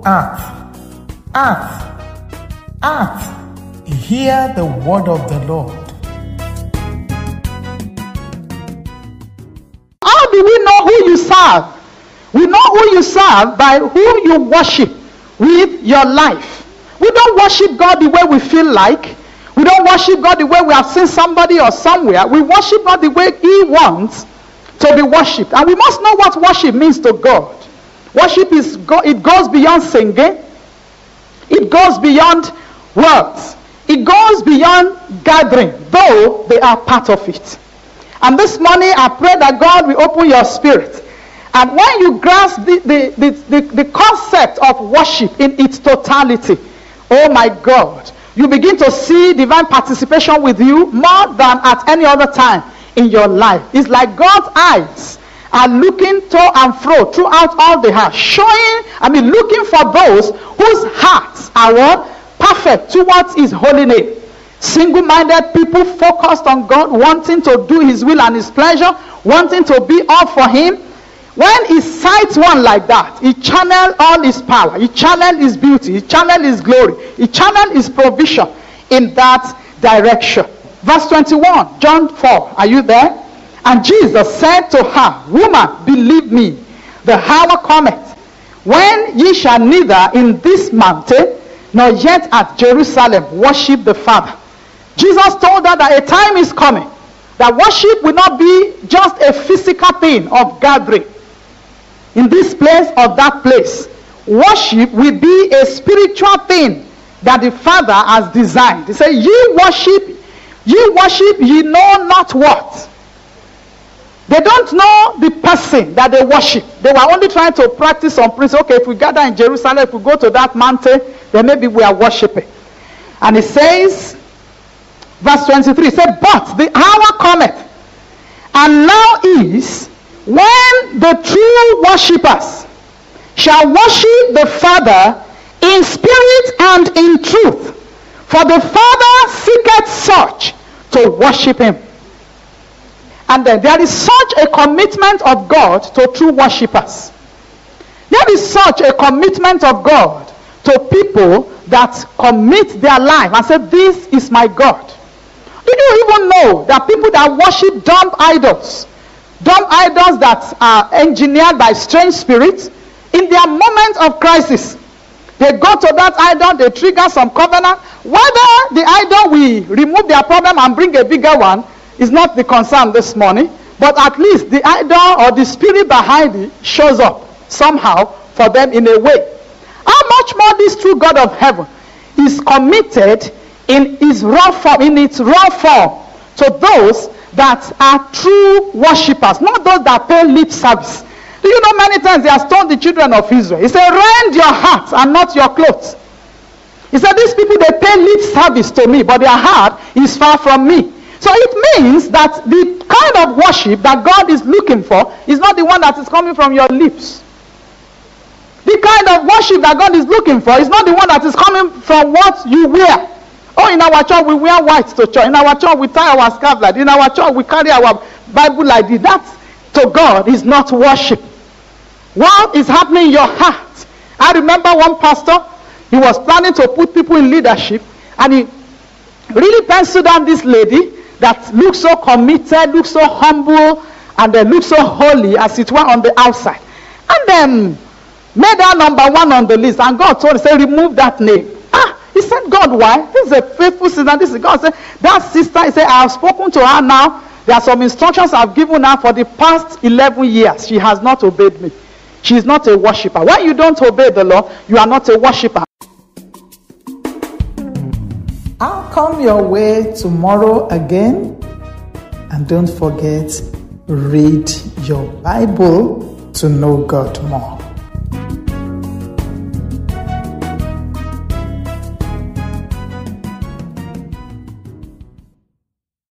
earth, hear the word of the Lord. How do we know who you serve? We know who you serve by who you worship with your life. We don't worship God the way we feel like. We don't worship God the way we have seen somebody or somewhere. We worship God the way He wants to be worshipped. And we must know what worship means to God. Worship it goes beyond singing. It goes beyond words. It goes beyond gathering, though they are part of it. And this morning I pray that God will open your spirit. And when you grasp the concept of worship in its totality, oh my God, you begin to see divine participation with you more than at any other time in your life. It's like God's eyes are looking to and fro throughout all the house, looking for those whose hearts are what? Perfect towards His holy name. Single-minded people focused on God, wanting to do His will and His pleasure, wanting to be all for Him. When He sights one like that, He channels all His power, He channels His beauty, He channels His glory, He channels His provision in that direction. Verse 21, John 4, are you there? And Jesus said to her, Woman, believe me, the hour cometh, when ye shall neither in this mountain, nor yet at Jerusalem worship the Father. Jesus told her that a time is coming, that worship will not be just a physical thing of gathering in this place or that place. Worship will be a spiritual thing that the Father has designed. He said, ye worship, ye know not what. They don't know the person that they worship. They were only trying to practice some principle. Okay, if we gather in Jerusalem, if we go to that mountain, then maybe we are worshiping. And it says, verse 23, it said, but the hour cometh, and now is, when the true worshippers shall worship the Father in spirit and in truth. For the Father seeketh such to worship Him. And then there is such a commitment of God to true worshippers. There is such a commitment of God to people that commit their life and say, this is my God. Do you even know that people that worship dumb idols that are engineered by strange spirits, in their moment of crisis, they go to that idol, they trigger some covenant. Whether the idol will remove their problem and bring a bigger one is not the concern this morning, but at least the idol or the spirit behind it shows up somehow for them in a way. How much more this true God of heaven is committed in its raw form to those that are true worshippers, not those that pay lip service. Do you know many times He has told the children of Israel, He said, rend your hearts and not your clothes. He said, these people, they pay lip service to me, but their heart is far from me. So it means that the kind of worship that God is looking for is not the one that is coming from your lips. The kind of worship that God is looking for is not the one that is coming from what you wear. Oh, in our church we wear white to church. In our church we tie our scarf like this. In our church we carry our Bible like this. That to God is not worship. What is happening in your heart? I remember one pastor, he was planning to put people in leadership, and he really penciled down this lady that looks so committed, looks so humble, and then looks so holy as it were on the outside. And then made her number one on the list, and God told him, say, remove that name. He said, God, why? This is a faithful sister. This is God. Said, that sister, he said, I have spoken to her now. There are some instructions I've given her for the past 11 years. She has not obeyed me. She is not a worshiper. When you don't obey the law, you are not a worshiper. I'll come your way tomorrow again. And don't forget, read your Bible to know God more.